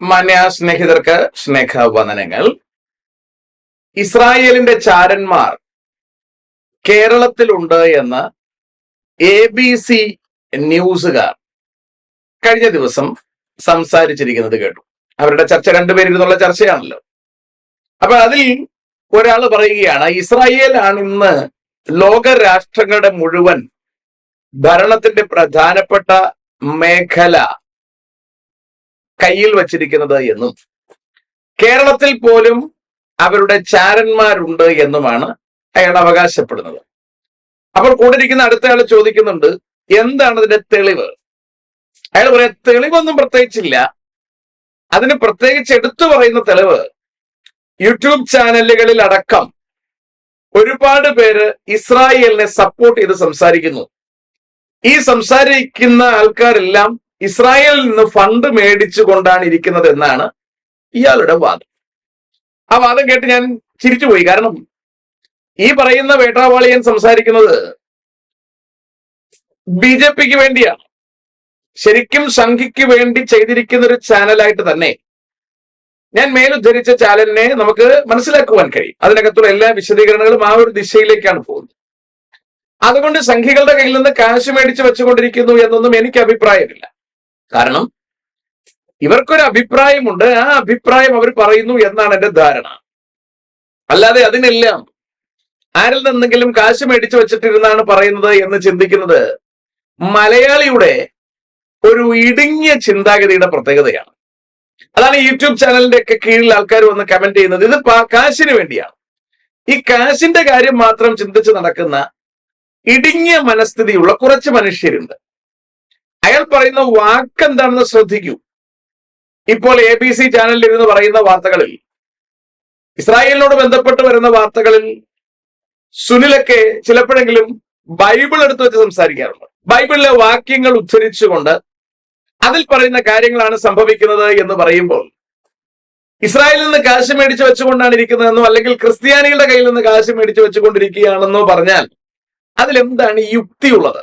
മാന്യ സ്നേഹിതർക്ക് സ്നേഹവന്ദനങ്ങൾ. ഇസ്രായേലിന്റെ ചാരന്മാർ കേരളത്തിലുണ്ട് എന്ന് ABC ന്യൂസുകാർ കഴിഞ്ഞ ദിവസം സംസാരിച്ചിരിക്കുന്നത് കേട്ടു. അവരുടെ ചർച്ച രണ്ടുപേരിരുന്നുള്ള ചർച്ചയാണല്ലോ. അപ്പൊ അതിൽ ഒരാൾ പറയുകയാണ്, ഇസ്രായേലാണ് ഇന്ന് ലോകരാഷ്ട്രങ്ങളുടെ മുഴുവൻ ഭരണത്തിന്റെ പ്രധാനപ്പെട്ട മേഖല കയ്യിൽ വച്ചിരിക്കുന്നത് എന്നും കേരളത്തിൽ പോലും അവരുടെ ചാരന്മാരുണ്ട് എന്നുമാണ് അയാൾ അവകാശപ്പെടുന്നത്. അപ്പോൾ കൂടിയിരിക്കുന്ന അടുത്തയാൾ ചോദിക്കുന്നുണ്ട്, എന്താണ് അതിന്റെ തെളിവ്? അയാൾ പറയാം, തെളിവൊന്നും പ്രത്യേകിച്ചില്ല. അതിന് പ്രത്യേകിച്ച് എടുത്തു പറയുന്ന തെളിവ് യൂട്യൂബ് ചാനലുകളിൽ അടക്കം ഒരുപാട് പേര് ഇസ്രായേലിനെ സപ്പോർട്ട് ചെയ്ത് സംസാരിക്കുന്നു. ഈ സംസാരിക്കുന്ന ആൾക്കാരെല്ലാം ഇസ്രായേലിൽ നിന്ന് ഫണ്ട് മേടിച്ചുകൊണ്ടാണ് ഇരിക്കുന്നത് എന്നാണ് ഇയാളുടെ വാദം. ആ വാദം കേട്ട് ഞാൻ ചിരിച്ചുപോയി. കാരണം ഈ പറയുന്ന വേട്ടാവാളിയൻ സംസാരിക്കുന്നത് BJPക്ക് വേണ്ടിയാണ്. ശരിക്കും സംഘിക്ക് വേണ്ടി ചെയ്തിരിക്കുന്ന ഒരു ചാനലായിട്ട് തന്നെ ഞാൻ മേലുദ്ധരിച്ച ചാനലിനെ നമുക്ക് മനസ്സിലാക്കുവാൻ കഴിയും. അതിനകത്തുള്ള എല്ലാ വിശദീകരണങ്ങളും ആ ഒരു ദിശയിലേക്കാണ് പോകുന്നത്. അതുകൊണ്ട് സംഘികളുടെ കയ്യിൽ നിന്ന് കാശ് മേടിച്ച് വെച്ചുകൊണ്ടിരിക്കുന്നു എന്നൊന്നും എനിക്ക് അഭിപ്രായമില്ല. കാരണം ഇവർക്കൊരു അഭിപ്രായമുണ്ട്, ആ അഭിപ്രായം അവർ പറയുന്നു എന്നാണ് എന്റെ ധാരണ. അല്ലാതെ അതിനെല്ലാം ആരിൽ നിന്നെങ്കിലും കാശ് മേടിച്ചു വെച്ചിട്ടിരുന്നാണ് പറയുന്നത് എന്ന് ചിന്തിക്കുന്നത് മലയാളിയുടെ ഒരു ഇടുങ്ങിയ ചിന്താഗതിയുടെ പ്രത്യേകതയാണ്. അതാണ് യൂട്യൂബ് ചാനലിന്റെ ഒക്കെ കീഴിൽ ആൾക്കാർ വന്ന് കമന്റ് ചെയ്യുന്നത്. ഇത് കാശിന് വേണ്ടിയാണ്. ഈ കാശിന്റെ കാര്യം മാത്രം ചിന്തിച്ച് നടക്കുന്ന ഇടുങ്ങിയ മനസ്ഥിതിയുള്ള കുറച്ച് മനുഷ്യരുണ്ട്. അയാൾ പറയുന്ന വാക്ക് എന്താണെന്ന് ശ്രദ്ധിക്കൂ. ഇപ്പോൾ ABC ചാനലിൽ ഇരുന്ന് പറയുന്ന വാർത്തകളിൽ, ഇസ്രായേലിനോട് ബന്ധപ്പെട്ട് വരുന്ന വാർത്തകളിൽ സുനിലൊക്കെ ചിലപ്പോഴെങ്കിലും ബൈബിൾ എടുത്തു വെച്ച് സംസാരിക്കാറുണ്ട്. ബൈബിളിലെ വാക്യങ്ങൾ ഉദ്ധരിച്ചുകൊണ്ട് അതിൽ പറയുന്ന കാര്യങ്ങളാണ് സംഭവിക്കുന്നത് എന്ന് പറയുമ്പോൾ ഇസ്രായേലിൽ നിന്ന് കാശ് മേടിച്ചു വെച്ചുകൊണ്ടാണ് ഇരിക്കുന്നതെന്നോ അല്ലെങ്കിൽ ക്രിസ്ത്യാനികളുടെ കയ്യിൽ നിന്ന് കാശ് മേടിച്ചു വെച്ചുകൊണ്ടിരിക്കുകയാണെന്നോ പറഞ്ഞാൽ അതിലെന്താണ് യുക്തിയുള്ളത്?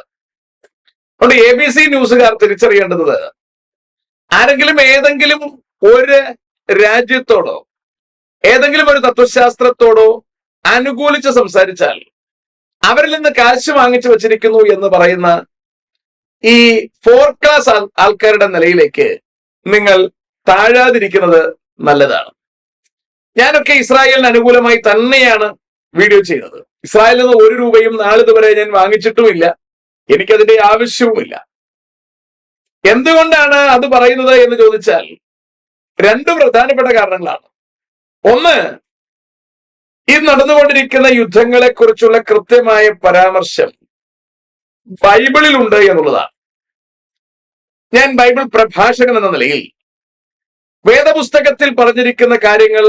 അതുകൊണ്ട് ABC ന്യൂസുകാർ തിരിച്ചറിയേണ്ടത്, ആരെങ്കിലും ഏതെങ്കിലും ഒരു രാജ്യത്തോടോ ഏതെങ്കിലും ഒരു തത്വശാസ്ത്രത്തോടോ അനുകൂലിച്ച് സംസാരിച്ചാൽ അവരിൽ നിന്ന് കാശ് വാങ്ങിച്ചു വച്ചിരിക്കുന്നു എന്ന് പറയുന്ന ഈ ഫോർ ക്ലാസ് ആൾക്കാരുടെ നിലയിലേക്ക് നിങ്ങൾ താഴാതിരിക്കുന്നത് നല്ലതാണ്. ഞാനൊക്കെ ഇസ്രായേലിന് അനുകൂലമായി തന്നെയാണ് വീഡിയോ ചെയ്യുന്നത്. ഇസ്രായേലിൽ നിന്ന് 1 രൂപയും നാളിതുവരെ ഞാൻ വാങ്ങിച്ചിട്ടുമില്ല. എനിക്കതിന്റെ ആവശ്യവുമില്ല. എന്തുകൊണ്ടാണ് അത് പറയുന്നത് എന്ന് ചോദിച്ചാൽ 2 പ്രധാനപ്പെട്ട കാരണങ്ങളാണ്. ഒന്ന്, ഈ നടന്നുകൊണ്ടിരിക്കുന്ന യുദ്ധങ്ങളെ കുറിച്ചുള്ള കൃത്യമായ പരാമർശം ബൈബിളിലുണ്ട് എന്നുള്ളതാണ്. ഞാൻ ബൈബിൾ പ്രഭാഷകൻ എന്ന നിലയിൽ വേദപുസ്തകത്തിൽ പറഞ്ഞിരിക്കുന്ന കാര്യങ്ങൾ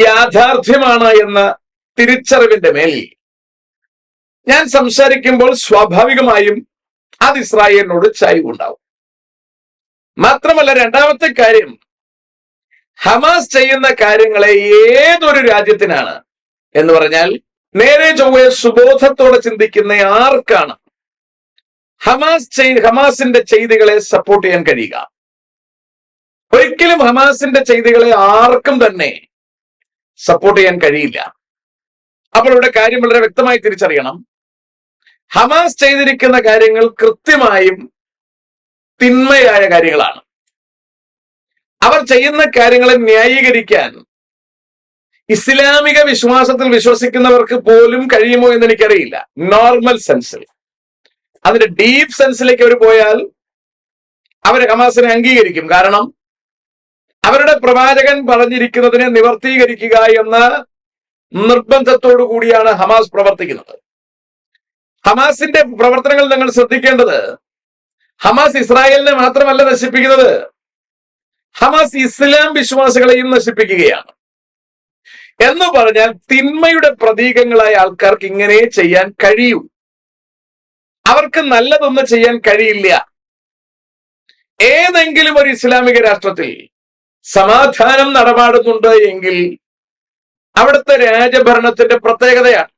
യാഥാർത്ഥ്യമാണ് എന്ന തിരിച്ചറിവിന്റെ മേൽ ഞാൻ സംസാരിക്കുമ്പോൾ സ്വാഭാവികമായും അത് ഇസ്രായേലിനോട് ചായ്വുണ്ടാവും. മാത്രമല്ല, രണ്ടാമത്തെ കാര്യം, ഹമാസ് ചെയ്യുന്ന കാര്യങ്ങളെ ഏതൊരു രാജ്യത്തിനാണ് എന്ന് പറഞ്ഞാൽ നേരെ ചൊവ്വേ സുബോധത്തോടെ ചിന്തിക്കുന്ന ആർക്കാണ് ഹമാസിന്റെ ചെയ്തികളെ സപ്പോർട്ട് ചെയ്യാൻ കഴിയുക? ഒരിക്കലും ഹമാസിന്റെ ചെയ്തികളെ ആർക്കും തന്നെ സപ്പോർട്ട് ചെയ്യാൻ കഴിയില്ല. അപ്പോൾ ഇവിടെ കാര്യം വളരെ വ്യക്തമായി തിരിച്ചറിയണം. ഹമാസ് ചെയ്തിരിക്കുന്ന കാര്യങ്ങൾ കൃത്യമായും തിന്മയായ കാര്യങ്ങളാണ്. അവർ ചെയ്യുന്ന കാര്യങ്ങളെ ന്യായീകരിക്കാൻ ഇസ്ലാമിക വിശ്വാസത്തിൽ വിശ്വസിക്കുന്നവർക്ക് പോലും കഴിയുമോ എന്ന് എനിക്കറിയില്ല. നോർമൽ സെൻസിൽ, അതിന്റെ ഡീപ് സെൻസിലേക്ക് അവർ പോയാൽ അവർ ഹമാസിനെ അംഗീകരിക്കും. കാരണം അവരുടെ പ്രവാചകൻ പറഞ്ഞിരിക്കുന്നതിനെ നിവർത്തീകരിക്കുക എന്ന നിർബന്ധത്തോടു കൂടിയാണ് ഹമാസ് പ്രവർത്തിക്കുന്നത്. ഹമാസിന്റെ പ്രവർത്തനങ്ങൾ നിങ്ങൾ ശ്രദ്ധിക്കേണ്ടത്, ഹമാസ് ഇസ്രായേലിനെ മാത്രമല്ല നശിപ്പിക്കുന്നത്, ഹമാസ് ഇസ്ലാം വിശ്വാസികളെയും നശിപ്പിക്കുകയാണ്. എന്ന് പറഞ്ഞാൽ തിന്മയുടെ പ്രതീകങ്ങളായ ആൾക്കാർക്ക് ഇങ്ങനെ ചെയ്യാൻ കഴിയൂ. അവർക്ക് നല്ലതൊന്നും ചെയ്യാൻ കഴിയില്ല. ഏതെങ്കിലും ഒരു ഇസ്ലാമിക രാഷ്ട്രത്തിൽ സമാധാനം നടമാടുന്നുണ്ട് എങ്കിൽ അവിടുത്തെ രാജഭരണത്തിന്റെ പ്രത്യേകതയാണ്.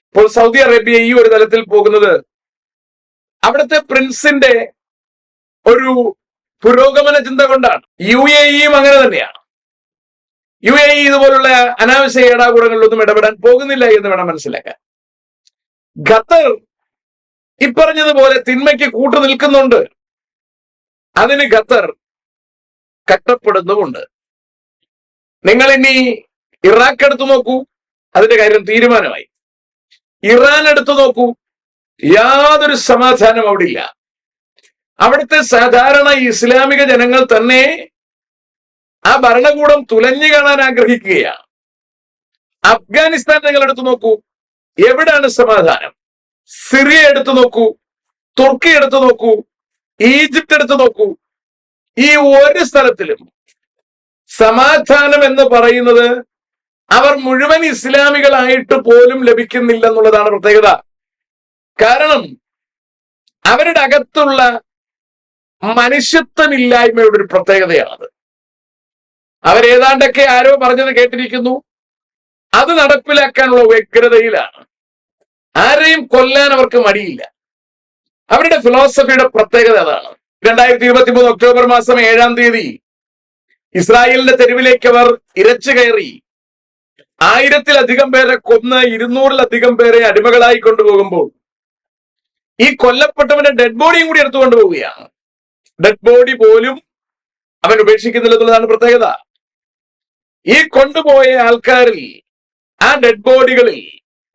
ഇപ്പോൾ സൗദി അറേബ്യ ഈ ഒരു തലത്തിൽ പോകുന്നത് അവിടുത്തെ പ്രിൻസിന്റെ ഒരു പുരോഗമന ചിന്ത കൊണ്ടാണ്. UAEയും അങ്ങനെ തന്നെയാണ്. UAE ഇതുപോലുള്ള അനാവശ്യ ഏടാകൂടങ്ങളിലൊന്നും ഇടപെടാൻ പോകുന്നില്ല എന്ന് വേണം മനസ്സിലാക്കാൻ. ഖത്തർ ഇപ്പറഞ്ഞതുപോലെ തിന്മയ്ക്ക് കൂട്ടു നിൽക്കുന്നുണ്ട്. അതിന് ഖത്തർ കട്ടപ്പെടുന്നുമുണ്ട്. നിങ്ങൾ ഇനി ഇറാഖ് എടുത്തു നോക്കൂ, അതിന്റെ കാര്യം തീരുമാനമായി. ഇറാൻ എടുത്തു നോക്കൂ, യാതൊരു സമാധാനം അവിടെ ഇല്ല. അവിടുത്തെ സാധാരണ ഇസ്ലാമിക ജനങ്ങൾ തന്നെ ആ ഭരണകൂടം തുലഞ്ഞു കാണാൻ ആഗ്രഹിക്കുകയാണ്. അഫ്ഗാനിസ്ഥാൻ നിങ്ങൾ എടുത്തു നോക്കൂ, എവിടാണ് സമാധാനം? സിറിയ എടുത്തു നോക്കൂ, തുർക്കി എടുത്തു നോക്കൂ, ഈജിപ്ത് എടുത്തു നോക്കൂ. ഈ ഒരു സ്ഥലത്തിലും സമാധാനം എന്ന് പറയുന്നത് അവർ മുഴുവൻ ഇസ്ലാമികളായിട്ട് പോലും ലഭിക്കുന്നില്ല എന്നുള്ളതാണ് പ്രത്യേകത. കാരണം അവരുടെ അകത്തുള്ള മനുഷ്യത്വമില്ലായ്മയുടെ ഒരു പ്രത്യേകതയാണത്. അവരേതാണ്ടൊക്കെ ആരോ പറഞ്ഞത് കേട്ടിരിക്കുന്നു, അത് നടപ്പിലാക്കാനുള്ള വ്യഗ്രതയിലാണ്. ആരെയും കൊല്ലാൻ അവർക്ക് മടിയില്ല. അവരുടെ ഫിലോസഫിയുടെ പ്രത്യേകത അതാണ്. 2023 ഒക്ടോബർ മാസം 7-ാം തീയതി ഇസ്രായേലിന്റെ തെരുവിലേക്ക് അവർ ഇരച്ചു കയറി 1000-ലധികം പേരെ കൊന്ന് 200-ലധികം പേരെ അടിമകളായി കൊണ്ടുപോകുമ്പോൾ ഈ കൊല്ലപ്പെട്ടവന്റെ ഡെഡ് ബോഡിയും കൂടി എടുത്തു കൊണ്ടുപോവുകയാണ്. ഡെഡ് ബോഡി പോലും അവൻ ഉപേക്ഷിക്കുന്നില്ല എന്നുള്ളതാണ് പ്രത്യേകത. ഈ കൊണ്ടുപോയ ആൾക്കാരിൽ, ആ ഡെഡ് ബോഡികളിൽ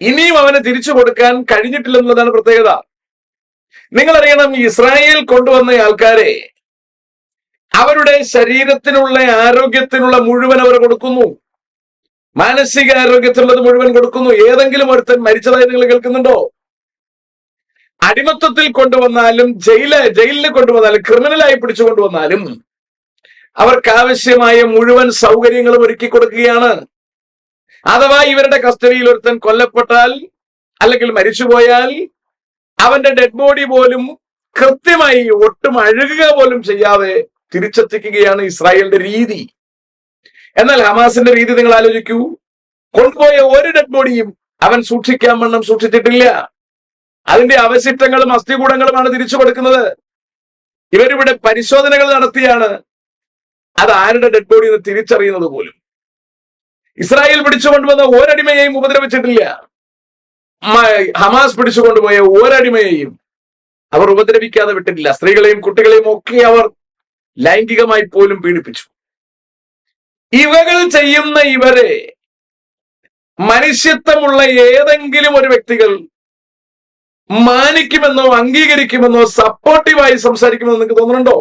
ഇനിയും അവന് തിരിച്ചു കൊടുക്കാൻ കഴിഞ്ഞിട്ടില്ല എന്നുള്ളതാണ് പ്രത്യേകത. നിങ്ങളറിയണം, ഇസ്രായേൽ കൊണ്ടുവന്ന ആൾക്കാരെ അവരുടെ ശരീരത്തിനുള്ള ആരോഗ്യത്തിനുള്ള മുഴുവൻ അവർ കൊടുക്കുന്നു, മാനസിക ആരോഗ്യത്തിനുള്ളത് മുഴുവൻ കൊടുക്കുന്നു. ഏതെങ്കിലും ഒരുത്തൻ മരിച്ചതായി നിങ്ങൾ കേൾക്കുന്നുണ്ടോ? അടിമത്തത്തിൽ കൊണ്ടുവന്നാലും ജയിലിൽ കൊണ്ടുവന്നാലും ക്രിമിനലായി പിടിച്ചു കൊണ്ടുവന്നാലും അവർക്ക് ആവശ്യമായ മുഴുവൻ സൗകര്യങ്ങളും ഒരുക്കി കൊടുക്കുകയാണ്. അഥവാ ഇവരുടെ കസ്റ്റഡിയിൽ ഒരുത്തൻ കൊല്ലപ്പെട്ടാൽ അല്ലെങ്കിൽ മരിച്ചുപോയാൽ അവന്റെ ഡെഡ് ബോഡി പോലും കൃത്യമായി ഒട്ടും അഴുകുക പോലും ചെയ്യാതെ തിരിച്ചെത്തിക്കുകയാണ് ഇസ്രായേലിന്റെ രീതി. എന്നാൽ ഹമാസിന്റെ രീതി നിങ്ങൾ ആലോചിക്കൂ. കൊണ്ടുപോയ ഒരു ഡെഡ് ബോഡിയും അവൻ സൂക്ഷിക്കാൻ വണ്ണം സൂക്ഷിച്ചിട്ടില്ല. അതിന്റെ അവശിഷ്ടങ്ങളും അസ്ഥികൂടങ്ങളുമാണ് തിരിച്ചു കൊടുക്കുന്നത്. ഇവരിവിടെ പരിശോധനകൾ നടത്തിയാണ് അത് ആരുടെ ഡെഡ് ബോഡി എന്ന് തിരിച്ചറിയുന്നത് പോലും. ഇസ്രായേൽ പിടിച്ചുകൊണ്ടുവന്ന ഒരടിമയെയും ഉപദ്രവിച്ചിട്ടില്ല. ഹമാസ് പിടിച്ചുകൊണ്ടുപോയ ഒരടിമയെയും അവർ ഉപദ്രവിക്കാതെ വിട്ടിട്ടില്ല. സ്ത്രീകളെയും കുട്ടികളെയും ഒക്കെ അവർ ലൈംഗികമായി പോലും പീഡിപ്പിച്ചു. ഇവകൾ ചെയ്യുന്ന ഇവരെ മനുഷ്യത്വമുള്ള ഏതെങ്കിലും ഒരു വ്യക്തികൾ മാനിക്കുമെന്നോ അംഗീകരിക്കുമെന്നോ സപ്പോർട്ടീവായി സംസാരിക്കുമെന്ന് നിങ്ങൾക്ക് തോന്നുന്നുണ്ടോ?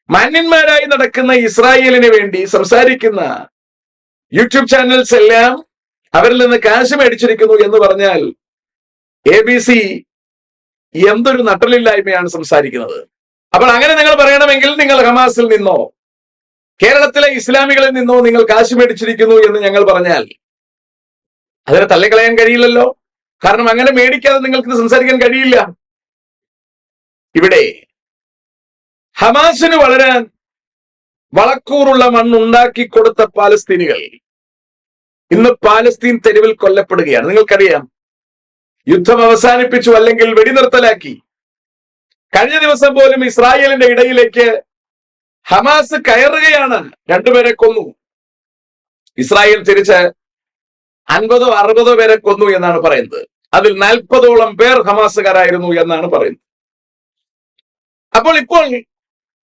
മാന്യന്മാരായി നടക്കുന്ന ഇസ്രായേലിന് വേണ്ടി സംസാരിക്കുന്ന യൂട്യൂബ് ചാനൽസ് എല്ലാം അവരിൽ നിന്ന് കാശ് മേടിച്ചിരിക്കുന്നു എന്ന് പറഞ്ഞാൽ ABC എന്തൊരു നട്ടലില്ലായ്മയാണ് സംസാരിക്കുന്നത്. അപ്പോൾ അങ്ങനെ നിങ്ങൾ പറയണമെങ്കിൽ നിങ്ങൾ ഹമാസിൽ നിന്നോ കേരളത്തിലെ ഇസ്ലാമികളിൽ നിന്നോ നിങ്ങൾ കാശ് മേടിച്ചിരിക്കുന്നു എന്ന് ഞങ്ങൾ പറഞ്ഞാൽ അതിനെ തള്ളിക്കളയാൻ കഴിയില്ലല്ലോ. കാരണം അങ്ങനെ മേടിക്കാതെ നിങ്ങൾക്ക് സംസാരിക്കാൻ കഴിയില്ല. ഇവിടെ ഹമാസിന് വളരാൻ വളക്കൂറുള്ള മണ്ണുണ്ടാക്കി കൊടുത്ത പാലസ്തീനികൾ ഇന്ന് പാലസ്തീൻ തെരുവിൽ കൊല്ലപ്പെടുകയാണ്. നിങ്ങൾക്കറിയാം, യുദ്ധം അവസാനിപ്പിച്ചു അല്ലെങ്കിൽ വെടിനിർത്തലാക്കി. കഴിഞ്ഞ ദിവസം പോലും ഇസ്രായേലിന്റെ ഇടയിലേക്ക് ഹമാസ് കയറുകയാണ്. 2 പേരെ കൊന്നു. ഇസ്രായേൽ തിരിച്ച് 50-60 പേരെ കൊന്നു എന്നാണ് പറയുന്നത്. അതിൽ 40ഓളം പേർ ഹമാസുകാരായിരുന്നു എന്നാണ് പറയുന്നത്. അപ്പോൾ ഇപ്പോൾ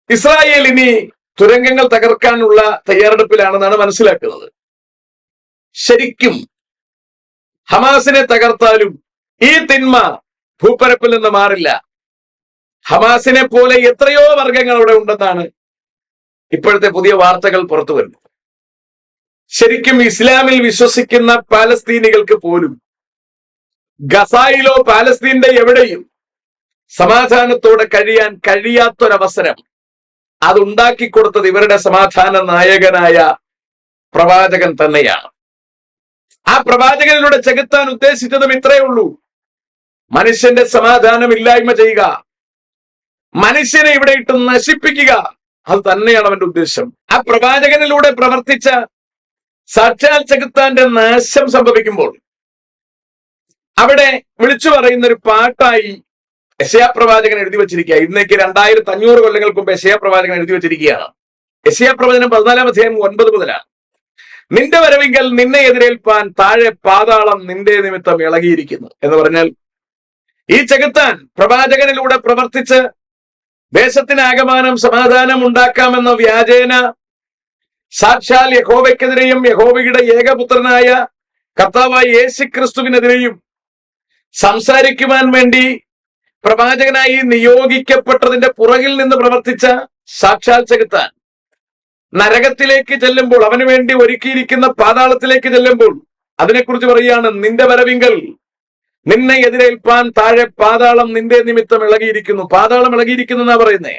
ഇസ്രായേൽ ഇനി തുരങ്കങ്ങൾ തകർക്കാനുള്ള തയ്യാറെടുപ്പിലാണെന്നാണ് മനസ്സിലാക്കുന്നത്. ശരിക്കും ഹമാസിനെ തകർത്താലും ഈ തിന്മ ഭൂപ്പരപ്പിൽ നിന്ന് മാറില്ല. ഹമാസിനെ പോലെ എത്രയോ വർഗങ്ങൾ അവിടെ ഉണ്ടെന്നാണ് ഇപ്പോഴത്തെ പുതിയ വാർത്തകൾ പുറത്തു വരുന്നത്. ശരിക്കും ഇസ്ലാമിൽ വിശ്വസിക്കുന്ന പാലസ്തീനികൾക്ക് പോലും ഗസായിലോ പാലസ്തീന്റെ എവിടെയും സമാധാനത്തോടെ കഴിയാൻ കഴിയാത്തൊരവസരം അതുണ്ടാക്കി കൊടുത്തത് ഇവരുടെ സമാധാന നായകനായ പ്രവാചകൻ തന്നെയാണ്. ആ പ്രവാചകനിലൂടെ ചെകുത്താൻ ഉദ്ദേശിച്ചതും ഇത്രയേ ഉള്ളൂ: മനുഷ്യന്റെ സമാധാനം ഇല്ലായ്മ ചെയ്യുക, മനുഷ്യനെ ഇവിടെ ഇട്ട് നശിപ്പിക്കുക. അത് തന്നെയാണ് അവന്റെ ഉദ്ദേശം. ആ പ്രവാചകനിലൂടെ പ്രവർത്തിച്ച സാക്ഷാൽ ചെകുത്താന്റെ നാശം സംഭവിക്കുമ്പോൾ അവിടെ വിളിച്ചു പറയുന്ന ഒരു പാട്ടായി യെശയ്യാ പ്രവാചകൻ എഴുതി വെച്ചിരിക്കുക. ഇന്നേക്ക് 2500 കൊല്ലങ്ങൾക്ക് മുമ്പ് യെശയ്യാ പ്രവാചകൻ എഴുതി വെച്ചിരിക്കുകയാണ്. യെശയ്യാ പ്രവചനം 14 അധ്യായം 9 മുതലാണ്. നിന്റെ വരവിങ്കൽ നിന്നെ എതിരേൽപ്പാൻ താഴെ പാതാളം നിന്റെ നിമിത്തം ഇളകിയിരിക്കുന്നു എന്ന് പറഞ്ഞാൽ, ഈ ചെകുത്താൻ പ്രവാചകനിലൂടെ പ്രവർത്തിച്ച് ദേശത്തിനാകമാനം സമാധാനം ഉണ്ടാക്കാമെന്ന വ്യാജേന സാക്ഷാൽ യഹോവയ്ക്കെതിരെയും യഹോവയുടെ ഏകപുത്രനായ കർത്താവായ യേശുക്രിസ്തുവിനെതിരെയും സംസാരിക്കുവാൻ വേണ്ടി പ്രവാചകനായി നിയോഗിക്കപ്പെട്ടതിന്റെ പുറകിൽ നിന്ന് പ്രവർത്തിച്ച സാക്ഷാൽ ചെകുത്താൻ നരകത്തിലേക്ക് ചെല്ലുമ്പോൾ, അവന് വേണ്ടി ഒരുക്കിയിരിക്കുന്ന പാതാളത്തിലേക്ക് ചെല്ലുമ്പോൾ അതിനെക്കുറിച്ച് പറയുകയാണ്, നിന്റെ വരവിങ്കൽ നിന്നെ എതിരേൽപ്പാൻ താഴെ പാതാളം നിന്റെ നിമിത്തം ഇളകിയിരിക്കുന്നു. പാതാളം ഇളകിയിരിക്കുന്നു എന്നാ പറയുന്നേ.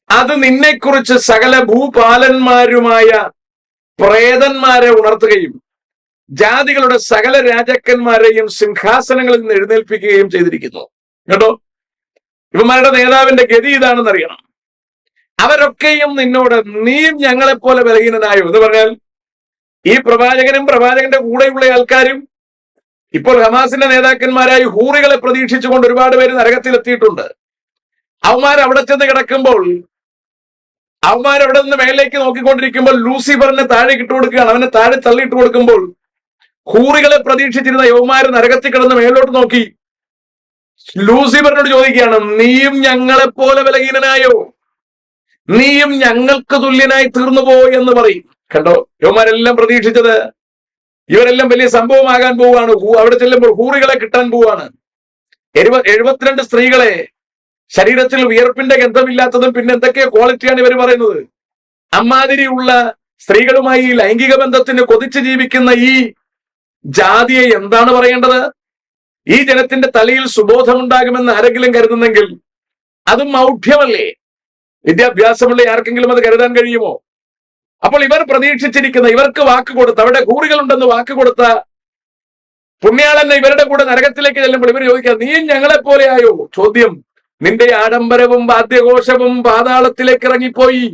അത് നിന്നെക്കുറിച്ച് സകല ഭൂപാലന്മാരുമായ പ്രേതന്മാരെ ഉണർത്തുകയും ജാതികളുടെ സകല രാജാക്കന്മാരെയും സിംഹാസനങ്ങളിൽ നിന്ന് എഴുന്നേൽപ്പിക്കുകയും ചെയ്തിരിക്കുന്നു. കേട്ടോ, ഇവന്മാരുടെ നേതാവിന്റെ ഗതി ഇതാണെന്ന് അറിയണം. അവരൊക്കെയും നിന്നോട് നീയും ഞങ്ങളെപ്പോലെ ബലഹീനനായോ എന്ന് പറഞ്ഞാൽ, ഈ പ്രവാചകനും പ്രവാചകന്റെ കൂടെയുള്ള ആൾക്കാരും ഇപ്പോൾ ഹമാസിന്റെ നേതാക്കന്മാരായി ഹൂറികളെ പ്രതീക്ഷിച്ചുകൊണ്ട് ഒരുപാട് പേര് നരകത്തിലെത്തിയിട്ടുണ്ട്. അവന്മാർ അവിടെ ചെന്ന് കിടക്കുമ്പോൾ, അവന്മാരവിടെ നിന്ന് മേലേക്ക് നോക്കിക്കൊണ്ടിരിക്കുമ്പോൾ ലൂസിഫറിനെ താഴെ ഇട്ട് കൊടുക്കുകയാണ്. അവനെ താഴെ തള്ളിയിട്ട് കൊടുക്കുമ്പോൾ ഹൂറികളെ പ്രതീക്ഷിച്ചിരുന്ന യവന്മാര് നരകത്തിൽ കിടന്ന് മേലോട്ട് നോക്കി ലൂസിഫറിനോട് ചോദിക്കുകയാണ്, നീയും ഞങ്ങളെപ്പോലെ ബലഹീനനായോ? നീയും ഞങ്ങൾക്ക് തുല്യനായി തീർന്നുപോ എന്ന് പറയും. കണ്ടോ, യവന്മാരെല്ലാം പ്രതീക്ഷിച്ചത് ഇവരെല്ലാം വലിയ സംഭവമാകാൻ പോവുകയാണ്. അവിടെ ചെല്ലുമ്പോൾ ഹൂറികളെ കിട്ടാൻ പോവുകയാണ്. 72 സ്ത്രീകളെ, ശരീരത്തിൽ വിയർപ്പിന്റെ ഗന്ധമില്ലാത്തതും പിന്നെ എന്തൊക്കെയോ ക്വാളിറ്റിയാണ് ഇവർ പറയുന്നത്. അമ്മാതിരിയുള്ള സ്ത്രീകളുമായി ലൈംഗിക ബന്ധത്തിന് കൊതിച്ച് ജീവിക്കുന്ന ഈ ജാതിയെ എന്താണ് പറയേണ്ടത്? ഈ ജനത്തിന്റെ തലയിൽ സുബോധമുണ്ടാകുമെന്ന് ആരെങ്കിലും കരുതുന്നെങ്കിൽ അതും മൗഢ്യമല്ലേ? വിദ്യാഭ്യാസമുള്ള ആർക്കെങ്കിലും അത് കരുതാൻ കഴിയുമോ? അപ്പോൾ ഇവർ പ്രതീക്ഷിച്ചിരിക്കുന്ന, ഇവർക്ക് വാക്ക് കൊടുത്ത, അവിടെ ഹൂറികളുണ്ടെന്ന് വാക്ക് കൊടുത്ത പുണ്യാളന്നെ ഇവരുടെ കൂടെ നരകത്തിലേക്ക് ചെല്ലുമ്പോൾ ഇവർ ചോദിക്കുക, നീയും ഞങ്ങളെപ്പോലെയായോ? ചോദ്യം, നിന്റെ ആഡംബരവും വാദ്യഘോഷവും പാതാളത്തിലേക്ക് ഇറങ്ങിപ്പോയി.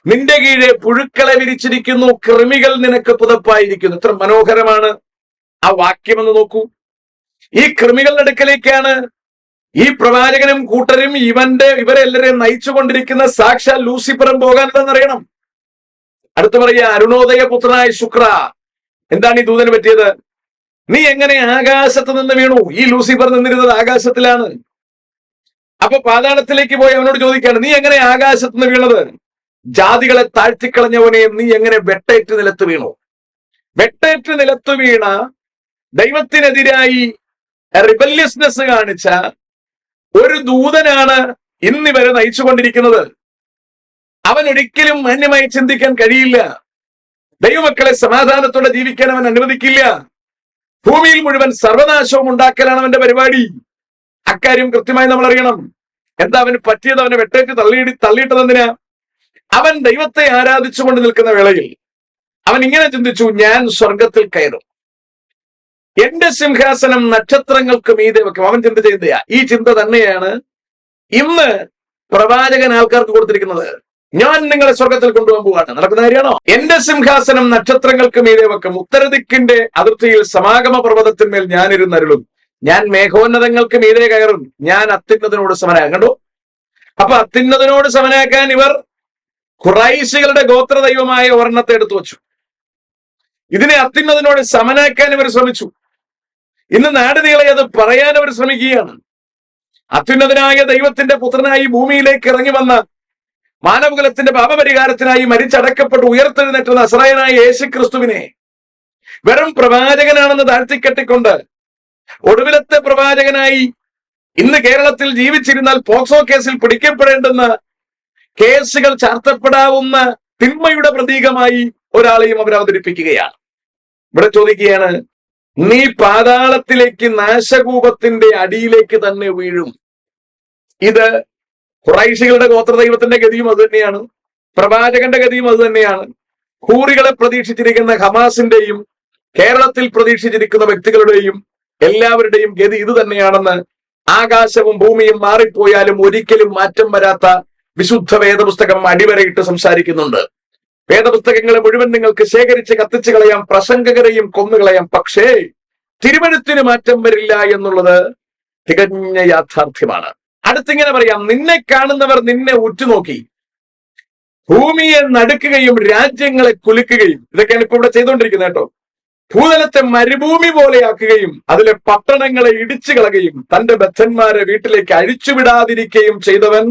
നിന്റെ കീഴെ പുഴുക്കളെ വിരിച്ചിരിക്കുന്നു, കൃമികൾ നിനക്ക് പുതപ്പായിരിക്കുന്നു. എത്ര മനോഹരമാണ് ആ വാക്യമെന്ന് നോക്കൂ. ഈ കൃമികളുടെ അടുക്കലേക്കാണ് ഈ പ്രവാചകനും കൂട്ടരും ഇവരെല്ലാരെയും നയിച്ചുകൊണ്ടിരിക്കുന്ന സാക്ഷാൽ ലൂസിഫറും പോകാനുള്ളതെന്നറിയണം. അടുത്ത് പറയുക, അരുണോദയ പുത്രനായ ശുക്ര, എന്താണ് ഈ ദൂതന് പറ്റിയത്? നീ എങ്ങനെ ആകാശത്ത് നിന്ന് വീണു? ഈ ലൂസിഫർ നിന്നിരുന്നത് ആകാശത്തിലാണ്. അപ്പൊ പാതാളത്തിലേക്ക് പോയി അവനോട് ചോദിക്കാണ്, നീ എങ്ങനെ ആകാശത്ത് നിന്ന് വീണത്? ജാതികളെ താഴ്ത്തിക്കളഞ്ഞവനെ, നീ എങ്ങനെ വെട്ടേറ്റ് നിലത്ത് വീണു? വെട്ടേറ്റ് നിലത്ത് വീണ, ദൈവത്തിനെതിരായി റിബല്യസ്നെസ് കാണിച്ച ഒരു ദൂതനാണ് ഇന്നിവരെ നയിച്ചുകൊണ്ടിരിക്കുന്നത്. അവൻ ഒരിക്കലും മാന്യമായി ചിന്തിക്കാൻ കഴിയില്ല. ദൈവമക്കളെ സമാധാനത്തോടെ ജീവിക്കാൻ അവൻ അനുവദിക്കില്ല. ഭൂമിയിൽ മുഴുവൻ സർവനാശവും ഉണ്ടാക്കലാണ് അവന്റെ പരിപാടി. അക്കാര്യം കൃത്യമായി നമ്മൾ അറിയണം. എന്താ അവന് പറ്റിയത്? അവനെ വെട്ടേറ്റ് തള്ളിയിട്ടതെന്തിനാ? അവൻ ദൈവത്തെ ആരാധിച്ചുകൊണ്ട് നിൽക്കുന്ന വേളയിൽ അവൻ ഇങ്ങനെ ചിന്തിച്ചു, ഞാൻ സ്വർഗത്തിൽ കയറും, എന്റെ സിംഹാസനം നക്ഷത്രങ്ങൾക്ക് മീതെ വെക്കും. അവൻ ചിന്ത ചെയ്തയാ. ഈ ചിന്ത തന്നെയാണ് ഇന്ന് പ്രവാചകൻ ആൾക്കാർക്ക് കൊടുത്തിരിക്കുന്നത്. ഞാൻ നിങ്ങളെ സ്വർഗത്തിൽ കൊണ്ടുപോകാൻ പോവാണ്. നടക്കുന്ന കാര്യമാണോ? എന്റെ സിംഹാസനം നക്ഷത്രങ്ങൾക്ക് മീതെ വെക്കും, ഉത്തരദിക്കിന്റെ അതിർത്തിയിൽ സമാഗമ പർവ്വതത്തിന്മേൽ ഞാനിരുന്നരുളും, ഞാൻ മേഘോന്നതങ്ങൾക്ക് മീതെ കയറും, ഞാൻ അത്യുന്നതനോട് സമനാകും. കണ്ടോ? അപ്പൊ അത്യുന്നതനോട് സമനാക്കാൻ ഇവർ ഖുറൈശികളുടെ ഗോത്ര ദൈവമായ ഒരെണ്ണത്തെ എടുത്തു വച്ചു. ഇതിനെ അത്യുന്നതനോട് സമനാക്കാൻ ഇവർ ശ്രമിച്ചു. ഇന്ന് നാടുനീളെ അത് പറയാൻ അവർ ശ്രമിക്കുകയാണ്. അത്യുന്നതനായ ദൈവത്തിന്റെ പുത്രനായി ഭൂമിയിലേക്ക് ഇറങ്ങി വന്ന, മാനവകുലത്തിന്റെ പാപപരിഹാരത്തിനായി മരിച്ചടക്കപ്പെട്ട് ഉയർത്തെഴുന്നേറ്റ നസറായനായ യേശുക്രിസ്തുവിനെ വെറും പ്രവാചകനാണെന്ന് താഴ്ത്തിക്കെട്ടിക്കൊണ്ട് ഒടുവിലത്തെ പ്രവാചകനായി ഇന്ന് കേരളത്തിൽ ജീവിച്ചിരുന്നാൽ പോക്സോ കേസിൽ പിടിക്കപ്പെടേണ്ടുന്ന കേസുകൾ ചാർത്തപ്പെടാവുന്ന തിന്മയുടെ പ്രതീകമായി ഒരാളെയും അവർ അവതരിപ്പിക്കുകയാണ്. ഇവിടെ ചോദിക്കുകയാണ്, നീ പാതാളത്തിലേക്ക്, നാശകൂപത്തിന്റെ അടിയിലേക്ക് തന്നെ വീഴും. ഇത് ഖുറൈശികളുടെ ഗോത്രദൈവത്തിന്റെ ഗതിയും അത് തന്നെയാണ്. പ്രവാചകന്റെ ഗതിയും അത് തന്നെയാണ്. ഹൂറികളെ പ്രതീക്ഷിച്ചിരിക്കുന്ന ഹമാസിന്റെയും കേരളത്തിൽ പ്രതീക്ഷിച്ചിരിക്കുന്ന വ്യക്തികളുടെയും എല്ലാവരുടെയും ഗതി ഇത് തന്നെയാണെന്ന് ആകാശവും ഭൂമിയും മാറിപ്പോയാലും ഒരിക്കലും മാറ്റം വരാത്ത വിശുദ്ധ വേദപുസ്തകം അടിവരയിട്ട് സംസാരിക്കുന്നുണ്ട്. വേദപുസ്തകങ്ങളെ മുഴുവൻ നിങ്ങൾക്ക് ശേഖരിച്ച് കത്തിച്ചു കളയാം, പ്രസംഗകരെയും കൊന്നുകളയാം, പക്ഷേ തിരുവഴുത്തിന് മാറ്റം വരില്ല എന്നുള്ളത് തികഞ്ഞ യാഥാർത്ഥ്യമാണ്. അടുത്തിങ്ങനെ പറയാം, നിന്നെ കാണുന്നവർ നിന്നെ ഉറ്റുനോക്കി ഭൂമിയെ നടുക്കുകയും രാജ്യങ്ങളെ കുലുക്കുകയും, ഇതൊക്കെയാണ് ഇപ്പൊ ഇവിടെ ചെയ്തുകൊണ്ടിരിക്കുന്നത് കേട്ടോ. ഭൂതലത്തെ മരുഭൂമി പോലെയാക്കുകയും അതിലെ പട്ടണങ്ങളെ ഇടിച്ചു കളയുകയും തന്റെ ബദ്ധന്മാരെ വീട്ടിലേക്ക് അഴിച്ചുവിടാതിരിക്കുകയും ചെയ്തവൻ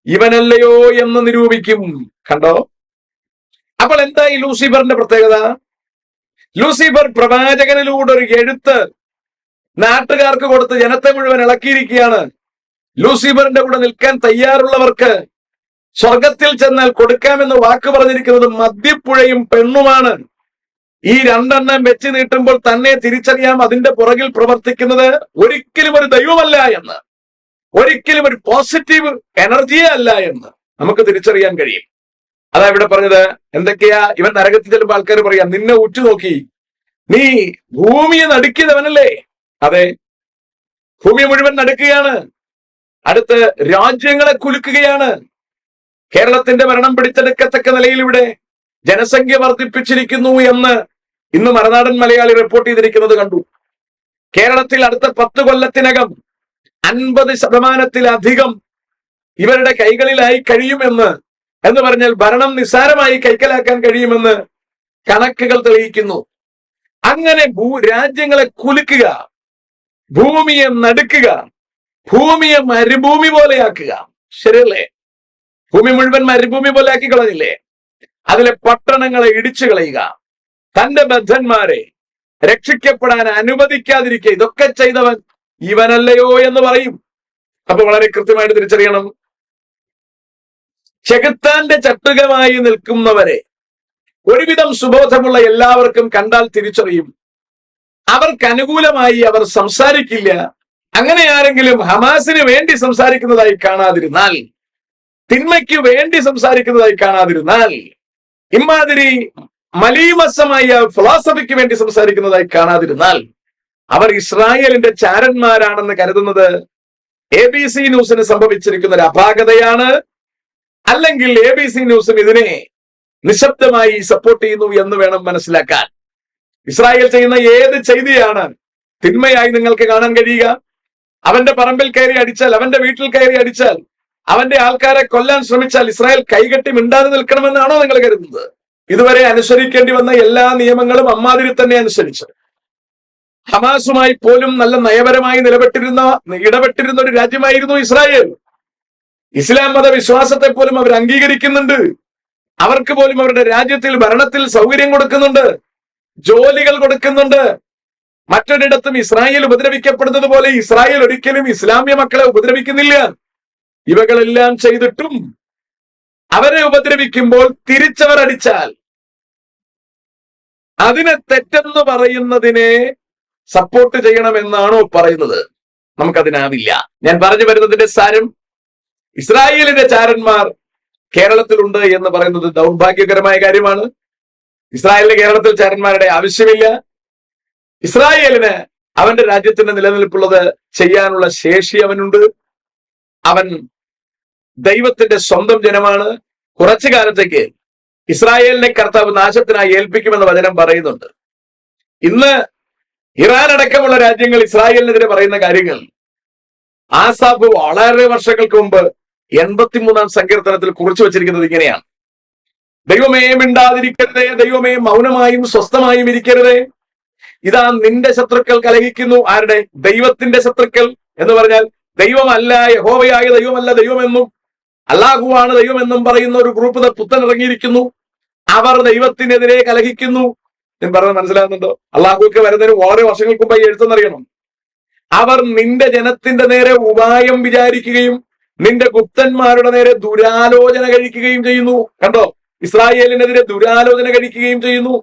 ഇവനല്ലയോ എന്ന് നിരൂപിക്കും. കണ്ടോ? അപ്പോൾ എന്തായി ലൂസിഫറിന്റെ പ്രത്യേകത? ലൂസിഫർ പ്രവാചകനിലൂടെ ഒരു എഴുത്ത് നാട്ടുകാർക്ക് കൊടുത്ത് ജനത്തെ മുഴുവൻ ഇളക്കിയിരിക്കുകയാണ്. ലൂസിഫറിന്റെ കൂടെ നിൽക്കാൻ തയ്യാറുള്ളവർക്ക് സ്വർഗത്തിൽ ചെന്നാൽ കൊടുക്കാമെന്ന് വാക്ക് പറഞ്ഞിരിക്കുന്നത് മദ്യപ്പുഴയും പെണ്ണുമാണ്. ഈ രണ്ടെണ്ണം വെച്ച് നീട്ടുമ്പോൾ തന്നെ തിരിച്ചറിയാം അതിന്റെ പുറകിൽ പ്രവർത്തിക്കുന്നത് ഒരിക്കലും ഒരു ദൈവമല്ല എന്ന്, ഒരിക്കലും ഒരു പോസിറ്റീവ് എനർജിയേ അല്ല എന്ന് നമുക്ക് തിരിച്ചറിയാൻ കഴിയും. അതാ ഇവിടെ പറഞ്ഞത്. എന്തൊക്കെയാ? ഇവൻ നരകത്തിൽ ചെല്ലുമ്പോൾ ആൾക്കാർ പറയാം, നിന്നെ ഉറ്റുനോക്കി നീ ഭൂമിയെ നടുക്കിയതവനല്ലേ? അതെ, ഭൂമി മുഴുവൻ നടുക്കുകയാണ്. അടുത്ത് രാജ്യങ്ങളെ കുലുക്കുകയാണ്. കേരളത്തിന്റെ ഭരണം പിടിച്ചെടുക്കത്തക്ക നിലയിൽ ഇവിടെ ജനസംഖ്യ വർദ്ധിപ്പിച്ചിരിക്കുന്നു എന്ന് ഇന്ന് മറുനാടൻ മലയാളി റിപ്പോർട്ട് ചെയ്തിരിക്കുന്നത് കണ്ടു. കേരളത്തിൽ അടുത്ത 10 കൊല്ലത്തിനകം 50% ഇവരുടെ കൈകളിലായി കഴിയുമെന്ന് പറഞ്ഞാൽ ഭരണം നിസ്സാരമായി കൈക്കലാക്കാൻ കഴിയുമെന്ന് കണക്കുകൾ തെളിയിക്കുന്നു. അങ്ങനെ രാജ്യങ്ങളെ കുലുക്കുക, ഭൂമിയെ നടുക്കുക, ഭൂമിയെ മരുഭൂമി പോലെയാക്കുക. ശരിയല്ലേ? ഭൂമി മുഴുവൻ മരുഭൂമി പോലെ ആക്കി കളഞ്ഞില്ലേ? അതിലെ പട്ടണങ്ങളെ ഇടിച്ചു കളയുക, തന്റെ ബദ്ധന്മാരെ രക്ഷിക്കപ്പെടാൻ അനുവദിക്കാതിരിക്കുക, ഇതൊക്കെ ചെയ്തവൻ ഇവനല്ലയോ എന്ന് പറയും. അപ്പൊ വളരെ കൃത്യമായിട്ട് തിരിച്ചറിയണം, ചെകുത്താന്റെ ചട്ടുകമായി നിൽക്കുന്നവരെ ഒരുവിധം സുബോധമുള്ള എല്ലാവർക്കും കണ്ടാൽ തിരിച്ചറിയും. അവർക്ക് അനുകൂലമായി അവർ സംസാരിക്കില്ല. അങ്ങനെ ആരെങ്കിലും ഹമാസിന് വേണ്ടി സംസാരിക്കുന്നതായി കാണാതിരുന്നാൽ, തിന്മയ്ക്ക് വേണ്ടി സംസാരിക്കുന്നതായി കാണാതിരുന്നാൽ, ഇമാതിരി മലീമസമായ ഫിലോസഫിക്ക് വേണ്ടി സംസാരിക്കുന്നതായി കാണാതിരുന്നാൽ, അവർ ഇസ്രായേലിന്റെ ചാരന്മാരാണെന്ന് കരുതുന്നത് ABC ന്യൂസിന് സംഭവിച്ചിരിക്കുന്ന ഒരു അപാകതയാണ്. അല്ലെങ്കിൽ ABC ന്യൂസും ഇതിനെ നിശബ്ദമായി സപ്പോർട്ട് ചെയ്യുന്നു എന്ന് വേണം മനസ്സിലാക്കാൻ. ഇസ്രായേൽ ചെയ്യുന്ന ഏത് ചെയ്തിയാണ് തിന്മയായി നിങ്ങൾക്ക് കാണാൻ കഴിയുക? അവന്റെ പറമ്പിൽ കയറി അടിച്ചാൽ, അവന്റെ വീട്ടിൽ കയറി അടിച്ചാൽ, അവന്റെ ആൾക്കാരെ കൊല്ലാൻ ശ്രമിച്ചാൽ ഇസ്രായേൽ കൈകെട്ടി മിണ്ടാതെ നിൽക്കണമെന്നാണോ നിങ്ങൾ കരുതുന്നത്? ഇതുവരെ അനുസരിക്കേണ്ടി വന്ന എല്ലാ നിയമങ്ങളും അമ്മാതിരി തന്നെ അനുസരിച്ച് ഹമാസുമായി പോലും നല്ല നയപരമായി ഇടപെട്ടിരുന്ന ഒരു രാജ്യമായിരുന്നു ഇസ്രായേൽ. ഇസ്ലാം മത വിശ്വാസത്തെ പോലും അവർ അംഗീകരിക്കുന്നുണ്ട്. അവർക്ക് പോലും അവരുടെ രാജ്യത്തിൽ ഭരണത്തിൽ സൗകര്യം കൊടുക്കുന്നുണ്ട്, ജോലികൾ കൊടുക്കുന്നുണ്ട്. മറ്റൊരിടത്തും ഇസ്രായേൽ ഉപദ്രവിക്കപ്പെടുന്നത് പോലെ ഇസ്രായേൽ ഒരിക്കലും ഇസ്ലാമ്യ മക്കളെ ഉപദ്രവിക്കുന്നില്ല. ഇവകളെല്ലാം ചെയ്തിട്ടും അവരെ ഉപദ്രവിക്കുമ്പോൾ തിരിച്ചവർ അടിച്ചാൽ അതിനെ തെറ്റെന്ന് പറയുന്നതിനെ സപ്പോർട്ട് ചെയ്യണമെന്നാണോ പറയുന്നത്? നമുക്കതിനാവില്ല. ഞാൻ പറഞ്ഞു വരുന്നതിന്റെ സാരം, ഇസ്രായേലിന്റെ ചാരന്മാർ കേരളത്തിലുണ്ട് എന്ന് പറയുന്നത് ദൗർഭാഗ്യകരമായ കാര്യമാണ്. ഇസ്രായേലിന് കേരളത്തിൽ ചാരന്മാരുടെ ആവശ്യമില്ല. ഇസ്രായേലിന് അവന്റെ രാജ്യത്തിന്റെ നിലനിൽപ്പുള്ളത് ചെയ്യാനുള്ള ശേഷി അവനുണ്ട്. അവൻ ദൈവത്തിന്റെ സ്വന്തം ജനമാണ്. കുറച്ചു കാലത്തേക്ക് ഇസ്രായേലിനെ കർത്താവ് നാശത്തിനായി ഏൽപ്പിക്കുമെന്ന് വചനം പറയുന്നുണ്ട്. ഇന്ന് ഇറാൻ അടക്കമുള്ള രാജ്യങ്ങൾ ഇസ്രായേലിനെതിരെ പറയുന്ന കാര്യങ്ങൾ ആസാഫ് വളരെ വർഷങ്ങൾക്ക് മുമ്പ് 83-ാം സങ്കീർത്തനത്തിൽ കുറിച്ചു വച്ചിരിക്കുന്നത് ഇങ്ങനെയാണ്: ദൈവമേ മിണ്ടാതിരിക്കരുതേ, ദൈവമേ മൗനമായും സ്വസ്ഥമായും ഇരിക്കരുതേ. ഇതാ നിന്റെ ശത്രുക്കൾ കലഹിക്കുന്നു. ആരുടെ? ദൈവത്തിന്റെ ശത്രുക്കൾ എന്ന് പറഞ്ഞാൽ ദൈവമല്ല, യഹോവയായ ദൈവമല്ല ദൈവമെന്നും അല്ലാഹുവാണ് ദൈവമെന്നും പറയുന്ന ഒരു ഗ്രൂപ്പ് പുത്തൻ ഇറങ്ങിയിരിക്കുന്നു. അവർ ദൈവത്തിനെതിരെ കലഹിക്കുന്നു. ഞാൻ പറഞ്ഞത് മനസ്സിലാകുന്നുണ്ടോ? അള്ളാഹുക്ക് വരുന്നതിന് ഓരോ വർഷങ്ങൾക്ക് മുമ്പായി എഴുത്തെന്നറിയണം. അവർ നിന്റെ ജനത്തിന്റെ നേരെ ഉപായം വിചാരിക്കുകയും നിന്റെ ഗുപ്തന്മാരുടെ നേരെ ദുരാലോചന കഴിക്കുകയും ചെയ്യുന്നു. കണ്ടോ? ഇസ്രായേലിനെതിരെ ദുരാലോചന കഴിക്കുകയും ചെയ്യുന്നു.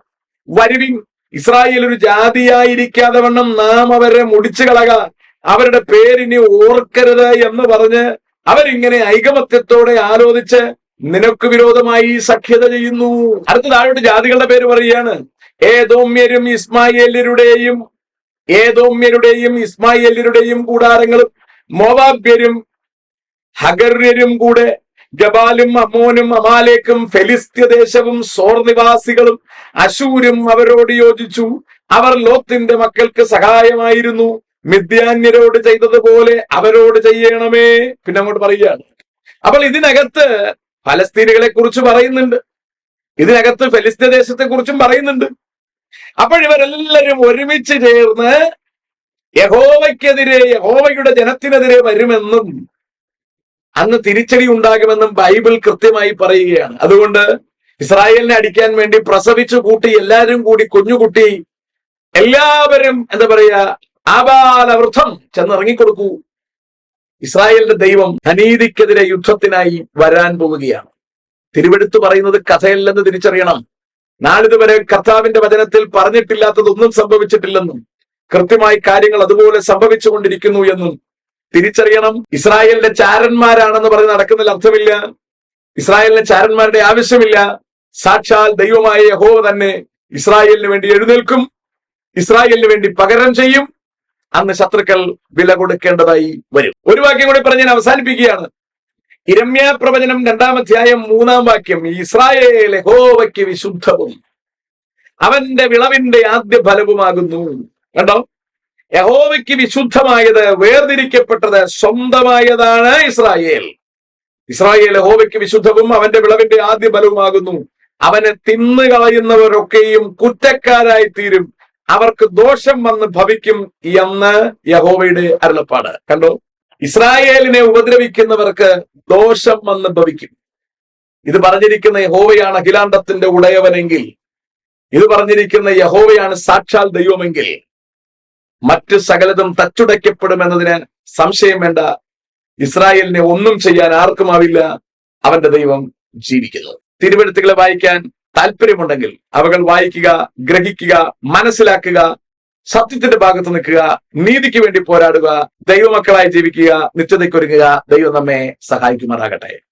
വരുവിൻ, ഇസ്രായേൽ ഒരു ജാതിയായിരിക്കാതെ വണ്ണം നാം അവരെ മുടിച്ചു കളകാൻ, അവരുടെ പേരിനി ഓർക്കരുത് എന്ന് പറഞ്ഞ് അവരിങ്ങനെ ഐകമത്യത്തോടെ ആലോചിച്ച് നിനക്ക് വിരോധമായി സഖ്യത ചെയ്യുന്നു. അടുത്ത താഴോട്ട് ജാതികളുടെ പേര് പറയുകയാണ്: ഏദോമ്യരും ഇസ്മായേല്യരുടെയും കൂടാരങ്ങളും, മോവാബ്യരും ഹഗര്യരും കൂടെ, ഗബാലും അമ്മോനും അമാലേക്കും ഫെലിസ്ത്യ ദേശവും സോർ നിവാസികളും അശൂരും അവരോട് യോജിച്ചു. അവർ ലോത്തിന്റെ മക്കൾക്ക് സഹായമായിരുന്നു. മിദ്യാന്യരോട് ചെയ്തതുപോലെ അവരോട് ചെയ്യണമേ. പിന്നെ അങ്ങോട്ട് പറയുകയാണ്. അപ്പോൾ ഇതിനകത്ത് ഫലസ്തീനികളെ കുറിച്ച് പറയുന്നുണ്ട്, ഇതിനകത്ത് ഫെലിസ്ത്യ ദേശത്തെ കുറിച്ചും പറയുന്നുണ്ട്. അപ്പോൾ ഇവരെല്ലാവരും ഒരുമിച്ച് ചേർന്ന് യഹോവയ്ക്കെതിരെ, യഹോവയുടെ ജനത്തിനെതിരെ വരുമെന്നും അന്ന് തിരിച്ചടി ഉണ്ടാകുമെന്നും ബൈബിൾ കൃത്യമായി പറയുകയാണ്. അതുകൊണ്ട് ഇസ്രായേലിനെ അടിക്കാൻ വേണ്ടി പ്രസവിച്ചു കൂട്ടി എല്ലാവരും കൂടി, കുഞ്ഞുകുട്ടി എല്ലാവരും എന്താ പറയാ, ആബാലവൃദ്ധം ചെന്നിറങ്ങിക്കൊടുക്കൂ. ഇസ്രായേലിന്റെ ദൈവം അനീതിക്കെതിരെ യുദ്ധത്തിനായി വരാൻ പോവുകയാണ്. തിരുവെടുത്ത് പറയുന്നത് കഥയല്ലെന്ന് തിരിച്ചറിയണം. നാളിതുവരെ കർത്താവിന്റെ വചനത്തിൽ പറഞ്ഞിട്ടില്ലാത്തതൊന്നും സംഭവിച്ചിട്ടില്ലെന്നും കൃത്യമായി കാര്യങ്ങൾ അതുപോലെ സംഭവിച്ചുകൊണ്ടിരിക്കുന്നു എന്നും തിരിച്ചറിയണം. ഇസ്രായേലിന്റെ ചാരന്മാരാണെന്ന് പറഞ്ഞ് നടക്കുന്നതിൽ അർത്ഥമില്ല. ഇസ്രായേലിന്റെ ചാരന്മാരുടെ ആവശ്യമില്ല. സാക്ഷാൽ ദൈവമായ യഹോവ തന്നെ ഇസ്രായേലിന് വേണ്ടി എഴുന്നേൽക്കും, ഇസ്രായേലിന് വേണ്ടി പകരം ചെയ്യും. അന്ന് ശത്രുക്കൾ വില കൊടുക്കേണ്ടതായി വരും. ഒരു വാക്യം കൂടി പറഞ്ഞ് ഞാൻ അവസാനിപ്പിക്കുകയാണ്. യിരെമ്യാ പ്രവചനം 2-ാം അധ്യായം 3-ാം വാക്യം, ഇസ്രായേൽ യഹോവയ്ക്ക് വിശുദ്ധവും അവന്റെ വിളവിന്റെ ആദ്യ ഫലവുമാകുന്നു. കണ്ടോ, യഹോവയ്ക്ക് വിശുദ്ധമായത്, വേർതിരിക്കപ്പെട്ടത്, സ്വന്തമായതാണ് ഇസ്രായേൽ. ഇസ്രായേൽ യഹോവയ്ക്ക് വിശുദ്ധവും അവന്റെ വിളവിന്റെ ആദ്യ ഫലവുമാകുന്നു. അവനെ തിന്നുകളയുന്നവരൊക്കെയും കുറ്റക്കാരായി തീരും, അവർക്ക് ദോഷം വന്ന് ഭവിക്കും എന്ന് യഹോവയുടെ അരുളപ്പാട്. കണ്ടോ, ഇസ്രായേലിനെ ഉപദ്രവിക്കുന്നവർക്ക് ദോഷം വന്ന് ഭവിക്കും. ഇത് പറഞ്ഞിരിക്കുന്ന യഹോവയാണ് അഖിലാണ്ടത്തിന്റെ ഉടയവനെങ്കിൽ, ഇത് പറഞ്ഞിരിക്കുന്ന യഹോവയാണ് സാക്ഷാൽ ദൈവമെങ്കിൽ, മറ്റു സകലതും തച്ചുടയ്ക്കപ്പെടുമെന്നതിന് സംശയം വേണ്ട. ഇസ്രായേലിനെ ഒന്നും ചെയ്യാൻ ആർക്കുമാവില്ല. അവന്റെ ദൈവം ജീവിക്കുന്നു. തിരുവെഴുത്തുകളെ വായിക്കാൻ താല്പര്യമുണ്ടെങ്കിൽ അവകൾ വായിക്കുക, ഗ്രഹിക്കുക, മനസ്സിലാക്കുക, സത്യത്തിന്റെ ഭാഗത്ത് നിൽക്കുക, നീതിക്ക് വേണ്ടി പോരാടുക, ദൈവമക്കളായി ജീവിക്കുക, നിത്യതയ്ക്കൊരുങ്ങുക. ദൈവം നമ്മെ സഹായിക്കുമാറാകട്ടെ.